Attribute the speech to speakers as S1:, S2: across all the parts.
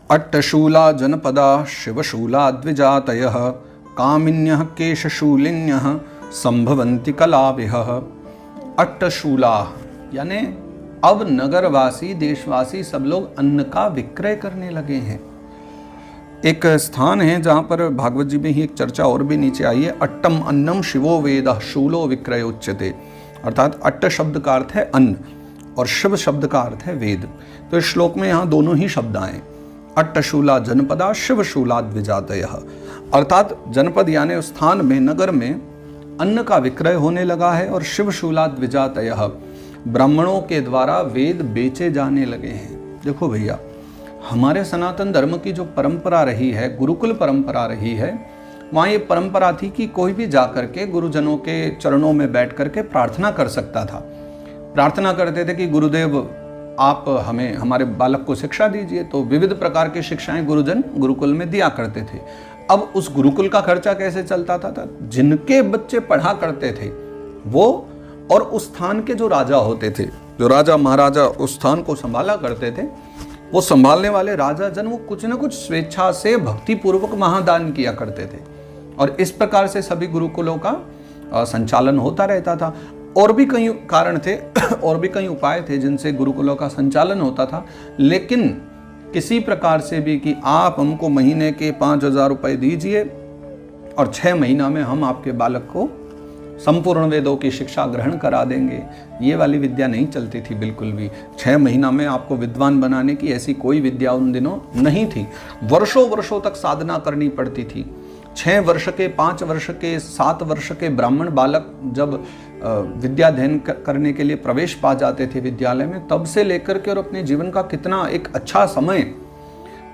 S1: अट्टशूला जनपदा शिवशूला द्विजातयः कामिन्यः केशशूलिन्यः संभवन्ति कलाभिः। अट्टशूला यानी अब नगरवासी देशवासी सब लोग अन्न का विक्रय करने लगे हैं। एक स्थान है जहाँ पर भागवत जी में ही एक चर्चा और भी नीचे आई है, अट्टम अन्नम शिवो वेदः शूलो विक्रय उच्यते। अर्थात अट्ट शब्द का अर्थ है अन्न और शिव शब्द का अर्थ है वेद। तो इस श्लोक में यहाँ दोनों ही शब्द आए, अट्टशूला जनपदा शिवशूला द्विजातयः। अर्थात जनपद यानी स्थान में नगर में अन्न का विक्रय होने लगा है और शिवशूला द्विजातयः ब्राह्मणों के द्वारा वेद बेचे जाने लगे हैं। देखो भैया, हमारे सनातन धर्म की जो परंपरा रही है, गुरुकुल परंपरा रही है, वहाँ ये परंपरा थी कि कोई भी जाकर के गुरुजनों के चरणों में बैठ करके प्रार्थना कर सकता था। प्रार्थना करते थे कि गुरुदेव आप हमें हमारे बालक को शिक्षा दीजिए। तो विविध प्रकार की शिक्षाएं गुरुजन गुरुकुल में दिया करते थे। अब उस गुरुकुल का खर्चा कैसे चलता था? जिनके बच्चे पढ़ा करते थे वो और उस स्थान के जो राजा होते थे, जो राजा महाराजा उस स्थान को संभाला करते थे, वो संभालने वाले राजा जन वो कुछ न कुछ स्वेच्छा से भक्तिपूर्वक महादान किया करते थे और इस प्रकार से सभी गुरुकुलों का संचालन होता रहता था। और भी कई कारण थे और भी कई उपाय थे जिनसे गुरुकुलों का संचालन होता था, लेकिन किसी प्रकार से भी कि आप हमको महीने के 5,000 रुपये दीजिए और 6 महीना में हम आपके बालक को संपूर्ण वेदों की शिक्षा ग्रहण करा देंगे, ये वाली विद्या नहीं चलती थी बिल्कुल भी। 6 महीना में आपको विद्वान बनाने की ऐसी कोई विद्या उन दिनों नहीं थी। वर्षों वर्षों तक साधना करनी पड़ती थी। 6 वर्ष के, 5 वर्ष के, 7 वर्ष के ब्राह्मण बालक जब विद्याध्ययन करने के लिए प्रवेश पा जाते थे विद्यालय में, तब से लेकर के और अपने जीवन का कितना एक अच्छा समय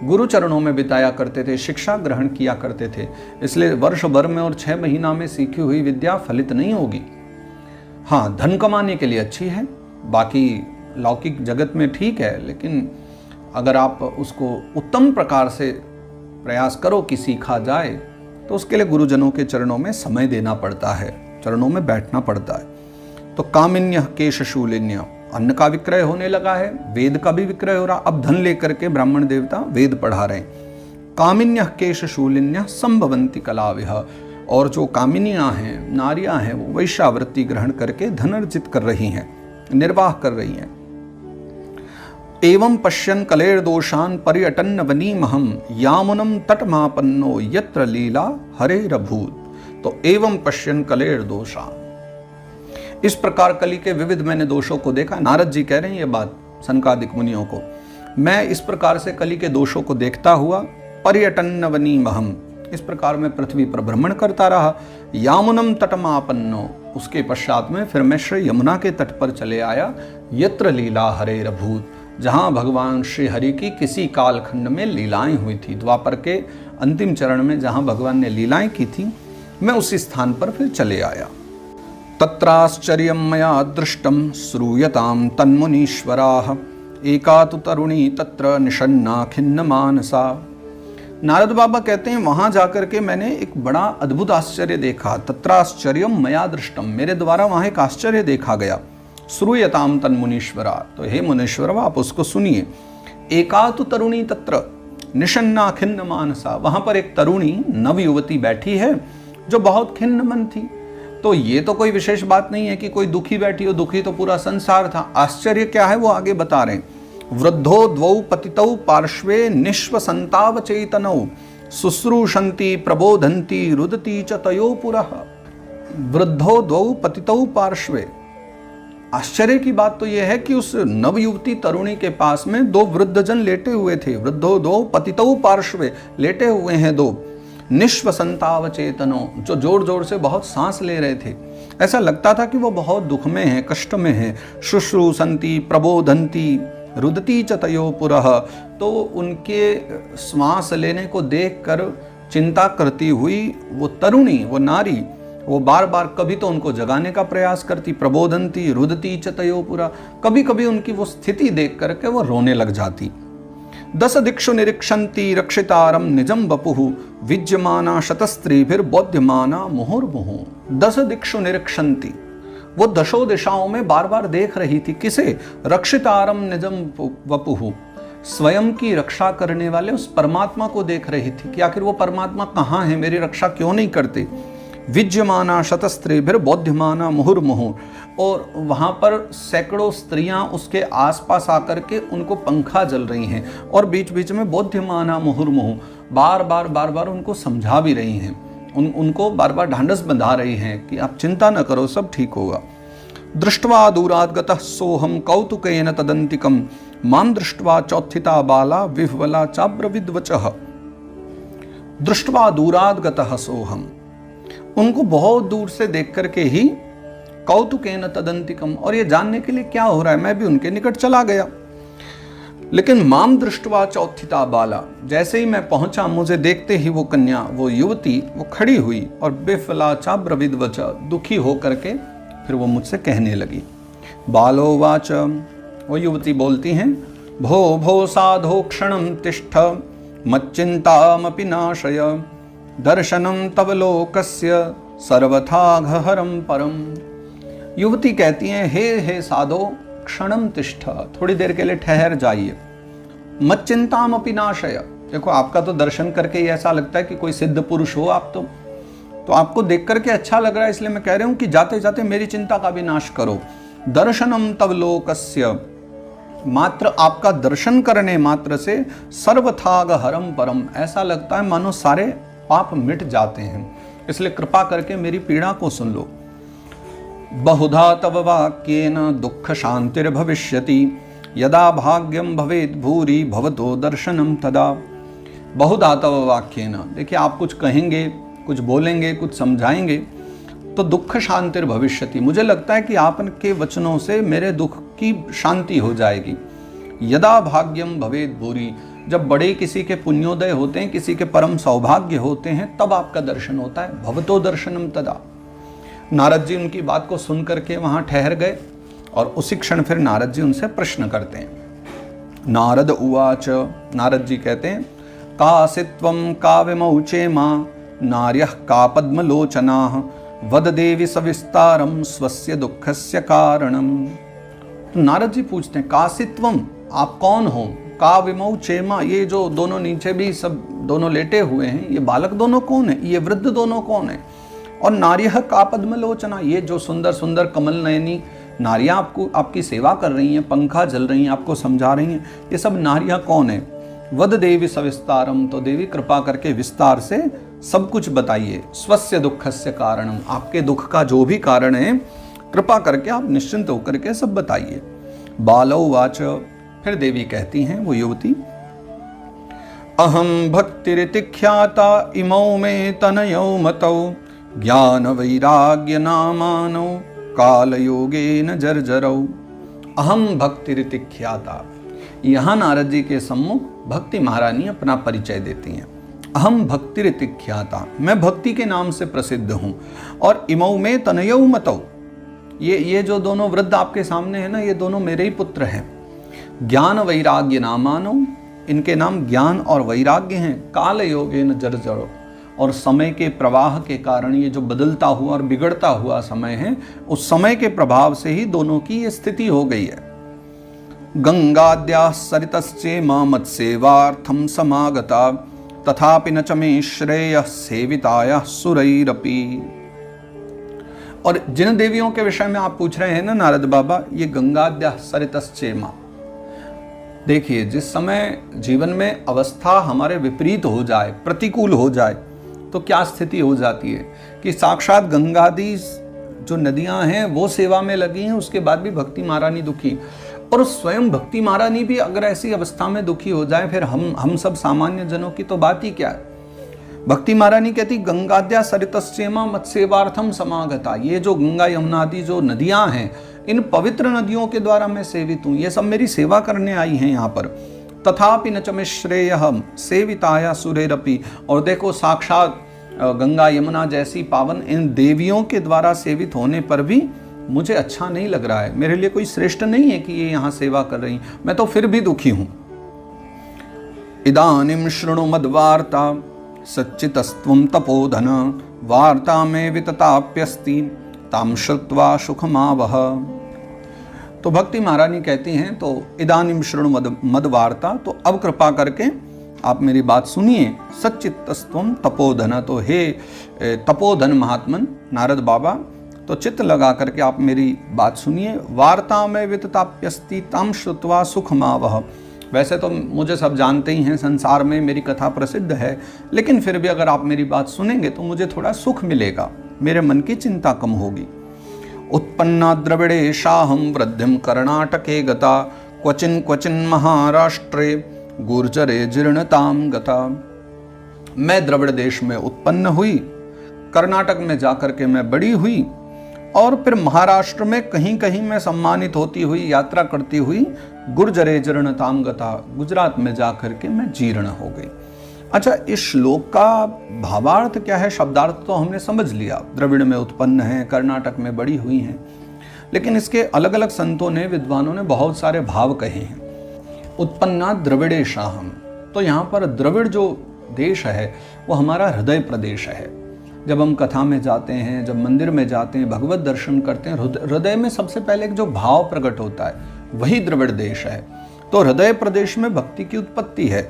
S1: गुरु चरणों में बिताया करते थे, शिक्षा ग्रहण किया करते थे। इसलिए वर्ष भर में और 6 महीना में सीखी हुई विद्या फलित नहीं होगी। हाँ, धन कमाने के लिए अच्छी है, बाकी लौकिक जगत में ठीक है, लेकिन अगर आप उसको उत्तम प्रकार से प्रयास करो कि सीखा जाए तो उसके लिए गुरुजनों के चरणों में समय देना पड़ता है, चरणों में बैठना पड़ता है। तो कामिन्य केशशूलिन्य, अन्न का विक्रय होने लगा है, वेद का भी विक्रय हो रहा। अब धन लेकर के ब्राह्मण देवता वेद पढ़ा रहे हैं। कामिन्य केशशूलिन्य संभवंती कलाविह, और जो कामिनियां हैं, नारियां हैं, वो वैश्यावृत्ति ग्रहण करके धन अर्जित कर रही हैं, निर्वाह कर रही हैं। एवं पश्यन् कलेर्दोषान् पर्यटन्न वनीमहं यामुनं तटमापन्नो यत्र लीला हरेरभूत। तो एवं पश्यन् कलेर्दोषान्, इस प्रकार कली के विविध मैंने दोषों को देखा। नारद जी कह रहे हैं ये बात सनकादिक मुनियों को। मैं इस प्रकार से कली के दोषों को देखता हुआ पर्यटन्न वनीमहं, इस प्रकार मैं पृथ्वी पर भ्रमण करता रहा। यामुनम तटमापन्नो, उसके पश्चात में फिर मैं श्री यमुना के तट पर चले आया। यत्र लीला हरेरभूत, जहाँ भगवान श्री हरि की किसी कालखंड में लीलाएं हुई थी, द्वापर के अंतिम चरण में जहाँ भगवान ने लीलाएं की थी, मैं उसी स्थान पर फिर चले आया। तत्राश्चर्यं मया दृष्टं श्रूयतां तन्मुनीश्वराः एका तु तरुणी तत्र निषन्ना खिन्न मानसा। नारद बाबा कहते हैं वहां जाकर के मैंने एक बड़ा अद्भुत आश्चर्य देखा। तत्राश्चर्यं मया दृष्टम, मेरे द्वारा वहां एक आश्चर्य देखा गया। श्रूयताम तन्मुनीश्वरा, तो हे मुनीश्वर आप उसको सुनिए। एका तु तरुणी तत्र निषन्ना खिन्न मानसा, वहां पर एक तरुणी नव युवती बैठी है जो बहुत खिन्न मन थी। तो ये तो कोई विशेष बात नहीं है कि कोई दुखी बैठी हो, दुखी तो पूरा संसार था। आश्चर्य क्या है वो आगे बता रहे हैं। वृद्धो द्वौ पतितौ पार्श्वे निश्वसंताव चेतनौ शुश्रूषन्ति प्रबोधन्ति रुदति च तयो पुरः। वृद्धो द्वौ पतितौ पार्श्वे, आश्चर्य की बात तो यह है कि उस नवयुवती तरुणी के पास में 2 वृद्धजन लेटे हुए थे। वृद्धो द्वौ पतितौ पार्श्वे, लेटे हुए हैं 2। निश्वसंताव चेतनो, जो जोर जोर से बहुत सांस ले रहे थे। ऐसा लगता था कि वो बहुत दुख में है, कष्ट में है। शुश्रूषन्ति प्रबोधन्ति रुदति च तयो पुरः, तो उनके श्वास लेने को देखकर चिंता करती हुई वो तरुणी, वो नारी, वो बार बार कभी तो उनको जगाने का प्रयास करती, प्रबोधन्ति रुदति च तयो पुरः, कभी कभी उनकी वो स्थिति देख करके वो रोने लग जाती। 10 दिक्षु निरीक्षन्ति रक्षितारम निजम बपुः विज्यमाना शतस्त्रीभिर्बोध्यमाना मुहुर्मुहुः। 10 दिक्षु निरीक्षन्ति, वो 10 दिशाओं में बार बार देख रही थी। किसे? रक्षितारम निजम वपुः, स्वयं की रक्षा करने वाले उस परमात्मा को देख रही थी कि आखिर वो परमात्मा कहाँ है, मेरी रक्षा क्यों नहीं करते। विज्यमाना शतस्त्रीभिर बोध्यमाना मुहुर्मुहुः, और वहाँ पर सैकड़ों स्त्रियाँ उसके आसपास आकर के उनको पंखा जल रही हैं और बीच बीच में बोध्यमाना मुहुर्मुहुः, बार बार उनको समझा भी रही हैं, उनको बार बार ढांढस बंधा रही हैं कि आप चिंता न करो, सब ठीक होगा। दृष्ट्वा दूरात् गतः सोऽहं कौतुकेन तदन्तिकं मां दृष्ट्वा चौत्थिता बाला विह्वला चाब्रवीद्वचः। दृष्ट्वा दूरात् गतः सोऽहं, उनको बहुत दूर से देख करके ही कौतुकेन तदन्तिकम, और ये जानने के लिए क्या हो रहा है, मैं भी उनके निकट चला गया। लेकिन माम दृष्ट्वा चौत्थिता बाला, जैसे ही मैं पहुंचा, मुझे देखते ही वो कन्या, वो युवती, वो खड़ी हुई और बेफला चाब्रवीद्वच, दुखी होकर के फिर वो मुझसे कहने लगी। बालोवाच, वो युवती बोलती हैं, भो भो साधो क्षणं तिष्ठ मच्चिंतामपि नाशय दर्शनम तव लोकस्य सर्वथा घहरम परम। युवती कहती हैं, हे साधो क्षणम तिष्ठ, थोड़ी देर के लिए ठहर जाइए। मच्चिंतामपि नाशय, देखो आपका तो दर्शन करके ही ऐसा लगता है कि कोई सिद्ध पुरुष हो आप, तो आपको देख करके अच्छा लग रहा है, इसलिए मैं कह रहा हूं कि जाते जाते मेरी चिंता का भी नाश करो। दर्शनम तव लोकस्य, मात्र आपका दर्शन करने मात्र से सर्वथा गहरम परम, ऐसा लगता है मानो सारे पाप मिट जाते हैं, इसलिए कृपा करके मेरी पीड़ा को सुन लो। बहुधा तव वाक्येन दुःख शांतिर्भविष्यति यदा भाग्यम भवेत् भूरि भवतो दर्शनम तदा। बहुधा तव वाक्येन, देखिए आप कुछ कहेंगे, कुछ बोलेंगे, कुछ समझाएंगे तो दुःख शांतिर्भविष्यति, मुझे लगता है कि आपके वचनों से मेरे दुख की शांति हो जाएगी। यदा भाग्यम भवेत् भूरि, जब बड़े किसी के पुण्योदय होते हैं, किसी के परम सौभाग्य होते हैं, तब आपका दर्शन होता है। भवतो दर्शनम तदा। नारद जी उनकी बात को सुन करके वहां ठहर गए और उसी क्षण फिर नारद जी उनसे प्रश्न करते हैं। नारद उवाच, नारद जी कहते हैं, कासित्वं काव्यमौचे मां नार्यः का पद्मलोचनाः वद देवी सविस्तारम स्वस्य दुःखस्य कारणम। तो नारद जी पूछते हैं, कासित्वम, आप कौन हो? काव्यमौ चेमा, ये जो दोनों नीचे भी सब दोनों लेटे हुए हैं, ये बालक दोनों कौन है, ये वृद्ध दोनों कौन है? और नार्यः का पद्मलोचना, ये जो सुंदर सुंदर कमल नयनी नारियां आपको, आपकी सेवा कर रही हैं, पंखा जल रही हैं, आपको समझा रही हैं, ये सब नारियां कौन है? वद देवी सविस्तारम, तो देवी कृपा करके विस्तार से सब कुछ बताइए। स्वस्य दुःखस्य कारणम, आपके दुख का जो भी कारण है कृपा करके आप निश्चिंत होकर के सब बताइए। बालौवाच, फिर देवी कहती हैं वो युवती, अहम भक्तिरिति ख्याता इमौ में तनयौ मतौ ज्ञान वैराग्य नामानौ काल योगेन जर्जरौ। अहम भक्तिरिति ख्याता, यहाँ नारद जी के सम्मुख भक्ति महारानी अपना परिचय देती हैं। अहम भक्तिरिति ख्याता, मैं भक्ति के नाम से प्रसिद्ध हूँ। और इमौ में तनयौ मतौ, ये जो दोनों वृद्ध आपके सामने हैं ना, ये दोनों मेरे ही पुत्र हैं। ज्ञान वैराग्य नामानो, इनके नाम ज्ञान और वैराग्य हैं। काल योगेन जर्जरो, और समय के प्रवाह के कारण ये जो बदलता हुआ और बिगड़ता हुआ समय है, उस समय के प्रभाव से ही दोनों की ये स्थिति हो गई है। गंगाद्याः सरितश्चेमा मत्सेवार्थं समागता तथापि न च मे श्रेयः सेवितायाः सुरैरपि। और जिन देवियों के विषय में आप पूछ रहे हैं ना नारद बाबा, ये गंगाद्याः सरितश्चेमा, देखिए जिस समय जीवन में अवस्था हमारे विपरीत हो जाए, प्रतिकूल हो जाए, तो क्या स्थिति हो जाती है कि साक्षात गंगादि जो नदियां हैं वो सेवा में लगी हैं, उसके बाद भी भक्ति महारानी दुखी। और स्वयं भक्ति महारानी भी अगर ऐसी अवस्था में दुखी हो जाए, फिर हम सब सामान्य जनों की तो बात ही क्या है। भक्ति महारानी कहती, गंगाद्या सरितश्चेमा मत्सेवार्थम समागता, ये जो गंगा यमुना आदि जो नदियां हैं, इन पवित्र नदियों के द्वारा मैं सेवित हूँ, ये सब मेरी सेवा करने आई हैं यहाँ पर। तथापि न च मे श्रेयः सेविताया सुरेरपि, और देखो साक्षात गंगा यमुना जैसी पावन इन देवियों के द्वारा सेवित होने पर भी मुझे अच्छा नहीं लग रहा है, मेरे लिए कोई श्रेष्ठ नहीं है कि ये यहाँ सेवा कर रही, मैं तो फिर भी दुखी हूँ। इदानीं शृणु मद्वार्ता सच्चितस्त्वं तपोधन वार्ता में वितताप्यस्ति तां श्रुत्वा सुखमावह। तो भक्ति महारानी कहती हैं, तो इदानीम शृणु मद वार्ता, तो अब कृपा करके आप मेरी बात सुनिए। सच्चित्तस्त्वम तपोधन, तो हे तपोधन महात्मन नारद बाबा, तो चित्त लगा करके आप मेरी बात सुनिए। वार्ता में वितताप्यस्ति ताम श्रुत्वा सुखमावह। वैसे तो मुझे सब जानते ही हैं, संसार में मेरी कथा प्रसिद्ध है, लेकिन फिर भी अगर आप मेरी बात सुनेंगे तो मुझे थोड़ा सुख मिलेगा, मेरे मन की चिंता कम होगी। उत्पन्ना द्रविड़े शाहम वृद्धिम कर्णाटके गता, क्वचिन क्वचिन महाराष्ट्रे गुर्जरे जीर्णताम गता। मैं द्रविड़ देश में उत्पन्न हुई, कर्नाटक में जाकर के मैं बड़ी हुई, और फिर महाराष्ट्र में कहीं कहीं मैं सम्मानित होती हुई, यात्रा करती हुई गुर्जरे जीर्णताम गता, गुजरात में जाकर के मैं जीर्ण हो गई। अच्छा, इस श्लोक का भावार्थ क्या है? शब्दार्थ तो हमने समझ लिया, द्रविड़ में उत्पन्न है, कर्नाटक में बड़ी हुई हैं, लेकिन इसके अलग अलग संतों ने, विद्वानों ने बहुत सारे भाव कहे हैं। उत्पन्ना द्रविड़े शाहम, तो यहाँ पर द्रविड़ जो देश है वो हमारा हृदय प्रदेश है। जब हम कथा में जाते हैं, जब मंदिर में जाते हैं, भगवत दर्शन करते हैं, हृदय में सबसे पहले एक जो भाव प्रकट होता है वही द्रविड़ देश है। तो हृदय प्रदेश में भक्ति की उत्पत्ति है।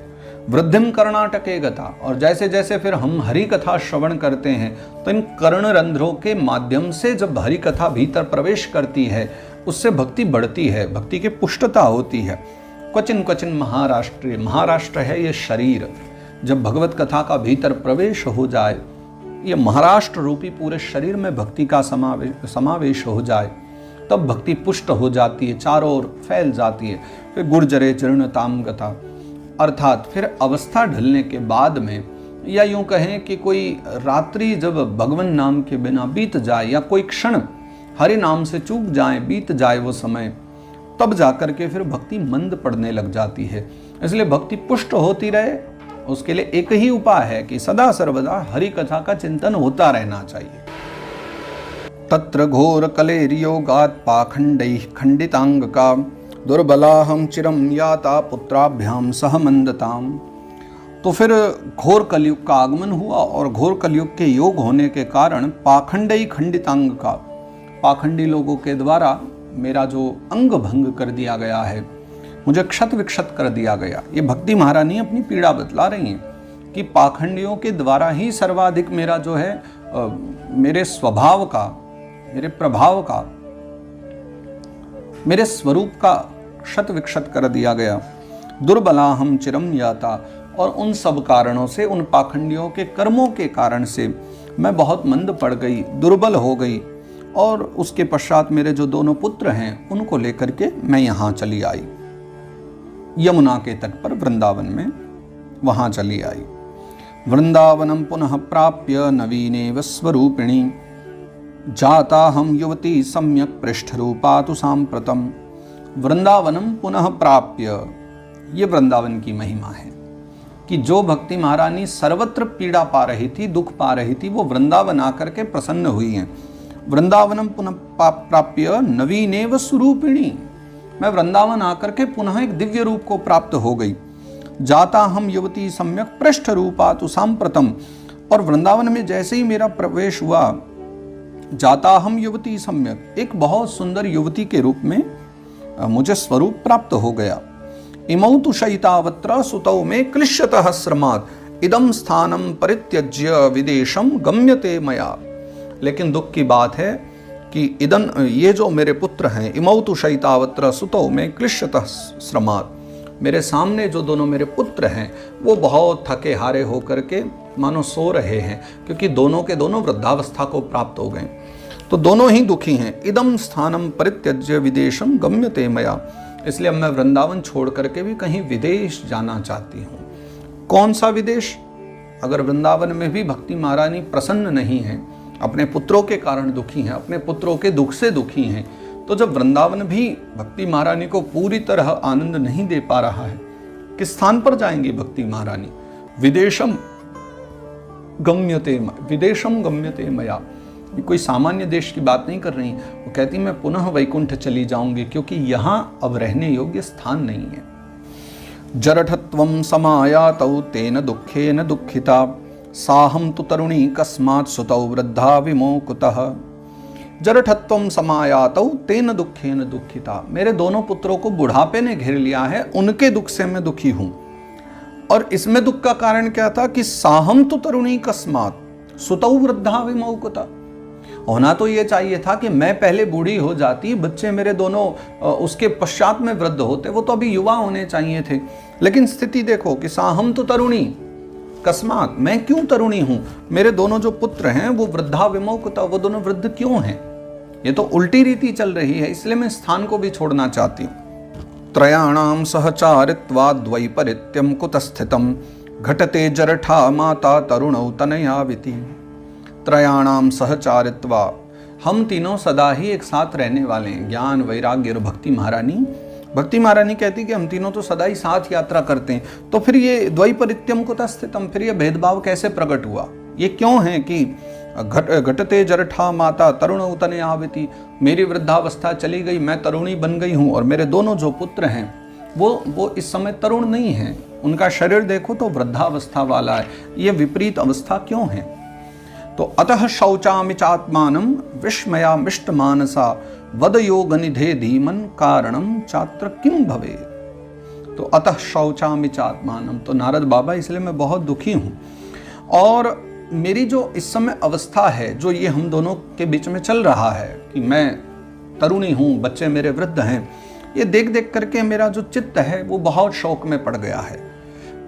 S1: वृद्धिम कर्नाटके गता, और जैसे जैसे फिर हम हरि कथा श्रवण करते हैं तो इन कर्ण रंध्रों के माध्यम से जब हरि कथा भीतर प्रवेश करती है उससे भक्ति बढ़ती है, भक्ति की पुष्टता होती है। क्वचिन क्वचिन महाराष्ट्र, महाराष्ट्र है ये शरीर, जब भगवत कथा का भीतर प्रवेश हो जाए, ये महाराष्ट्र रूपी पूरे शरीर में भक्ति का समावेश हो जाए, तब भक्ति पुष्ट हो जाती है, चारों ओर फैल जाती है। फिर गुर्जरे जीर्णताम गता, अर्थात फिर अवस्था ढलने के बाद में, या यूं कहें कि कोई रात्रि जब भगवान नाम के बिना बीत जाए, या कोई क्षण हरि नाम से चूक जाए, बीत जाए वो समय, तब जाकर के फिर भक्ति मंद पड़ने लग जाती है। इसलिए भक्ति पुष्ट होती रहे, उसके लिए एक ही उपाय है कि सदा सर्वदा हरि कथा का चिंतन होता रहना चाहिए। तत्र घोर कलेर्योगात् पाखंडैः खंडितांग का, दुर्बलाहम चिरम याता पुत्राभ्याम सह मंदताम। तो फिर घोर कलयुग का आगमन हुआ, और घोर कलयुग के योग होने के कारण पाखंडई खंडितांग का, पाखंडी लोगों के द्वारा मेरा जो अंग भंग कर दिया गया है, मुझे क्षत विक्षत कर दिया गया। ये भक्ति महारानी अपनी पीड़ा बतला रही हैं कि पाखंडियों के द्वारा ही सर्वाधिक मेरा जो है मेरे स्वभाव का, मेरे प्रभाव का, मेरे स्वरूप का क्षत विक्षत कर दिया गया। दुर्बला हम चिरम याता, और उन सब कारणों से, उन पाखंडियों के कर्मों के कारण से मैं बहुत मंद पड़ गई, दुर्बल हो गई, और उसके पश्चात मेरे जो दोनों पुत्र हैं उनको लेकर के मैं यहाँ चली आई, यमुना के तट पर वृंदावन में वहाँ चली आई। वृंदावनम पुनः प्राप्य नवीनेव स्वरूपिणी, जाता हम युवती सम्यक पृष्ठ रूपा तु सांप्रतम। वृंदावनम पुनः प्राप्य, ये वृंदावन की महिमा है कि जो भक्ति महारानी सर्वत्र पीड़ा पा रही थी, दुख पा रही थी, वो वृंदावन आकर के प्रसन्न हुई हैं। वृंदावनम पुनः प्राप्य नवीनेव स्वरूपिणी, मैं वृंदावन आकर के पुनः एक दिव्य रूप को प्राप्त हो गई। जाता हम युवती सम्यक पृष्ठ रूपा तु सांप्रतम, और वृंदावन में जैसे ही मेरा प्रवेश हुआ, जाता हम युवती सम्यक, एक बहुत सुंदर युवती के रूप में मुझे स्वरूप प्राप्त हो गया। इमौ तु शयितावत्र सुतौ में क्लिश्यतः श्रमात्, इदम स्थानम परित्यज्य विदेशम गम्यते मया। लेकिन दुख की बात है कि इदन, ये जो मेरे पुत्र हैं, इमौ तु शयितावत्र सुतौ में क्लिश्यतः श्रमात्, मेरे सामने जो दोनों मेरे पुत्र हैं वो बहुत थके हारे होकर के मानो सो रहे हैं, क्योंकि दोनों के दोनों वृद्धावस्था को प्राप्त हो गए, तो दोनों ही दुखी हैं। इदम स्थानम परित्यज्य विदेशम गम्यते मया, इसलिए मैं वृंदावन छोड़ करके भी कहीं विदेश जाना चाहती हूँ। कौन सा विदेश? अगर वृंदावन में भी भक्ति महारानी प्रसन्न नहीं है, अपने पुत्रों के कारण दुखी हैं, अपने पुत्रों के दुख से दुखी हैं, तो जब वृंदावन भी भक्ति महारानी को पूरी तरह आनंद नहीं दे पा रहा है, किस स्थान पर जाएंगी भक्ति महारानी? विदेशम गम्यते मया। कोई सामान्य देश की बात नहीं कर रही, वो कहती मैं पुनः वैकुंठ चली जाऊंगी, क्योंकि यहाँ अब रहने योग्य स्थान नहीं है। जरठत्वं समायातौ तेन दुःखेन दुःखिता, साहम तु तरुणी कस्मात् सुतौ वृद्धा विमोकुतः। जरठत्वम समायातौ तेन दुखेन दुखिता। मेरे दोनों पुत्रों को बुढ़ापे ने घेर लिया है, उनके दुख से मैं दुखी हूं। और इसमें दुख का कारण क्या था कि साहम तो तरुणी कस्मात सुतौ वृद्धा विमौकुता। होना तो ये चाहिए था कि मैं पहले बूढ़ी हो जाती, बच्चे मेरे दोनों उसके पश्चात में वृद्ध होते, वो तो अभी युवा होने चाहिए थे। लेकिन स्थिति देखो कि साहम तो तरुणी कस्मात, मैं क्यों तरुणी हूं, मेरे दोनों जो पुत्र हैं वो वृद्धा विमौकुता, वो दोनों वृद्ध क्यों हैं। ये तो उल्टी रीति चल रही है, इसलिए मैं स्थान को भी छोड़ना चाहती हूं। त्रयाणाम सहचारित्वाद् वैपरीत्यम कुतस्थितम घटते जरठा माता तरुणौ तनयाविति। त्रयाणाम सहचारित्वा, हम तीनों सदा ही एक साथ रहने वाले हैं, ज्ञान वैराग्य और भक्ति महारानी। भक्ति महारानी कहती कि हम तीनों तो सदा ही साथ यात्रा करते हैं। तो फिर ये द्वैपरीत्यम कुतस्थितम, फिर ये भेदभाव कैसे प्रकट हुआ, ये क्यों है कि घटते जरठा माता तरुणौ तनयाविति, मेरी वृद्धावस्था चली गई, मैं तरुणी बन गई हूँ, और मेरे दोनों जो पुत्र हैं वो इस समय तरुण नहीं हैं, उनका शरीर देखो तो वृद्धावस्था वाला है। ये विपरीत अवस्था क्यों है। तो अतः शौचामि चात्मानं विस्मयामिष्ट मानसा वद योग निधे धीमन कारणम चात्र किम भवे। तो अतः शौचामि चात्मानं, तो नारद बाबा इसलिए मैं बहुत दुखी हूँ, और मेरी जो इस समय अवस्था है, जो ये हम दोनों के बीच में चल रहा है कि मैं तरुणी हूँ, बच्चे मेरे वृद्ध हैं, ये देख देख करके मेरा जो चित्त है वो बहुत शोक में पड़ गया है।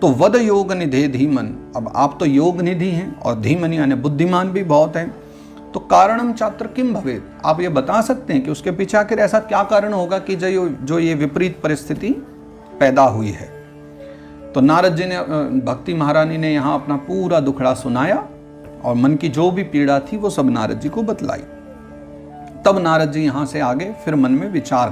S1: तो वद योग निधे धीमन, अब आप तो योग निधि हैं और धीमन यानी बुद्धिमान भी बहुत हैं, तो कारणम चात्र किम भवेत, आप ये बता सकते हैं कि उसके पीछे आखिर ऐसा क्या कारण होगा कि जो ये विपरीत परिस्थिति पैदा हुई है। तो नारद जी ने, भक्ति महारानी ने यहाँ अपना पूरा दुखड़ा सुनाया और मन की जो भी पीड़ा थी वो सब नारद जी को बतलाई। तब नारद जी यहाँ से आगे फिर मन में विचार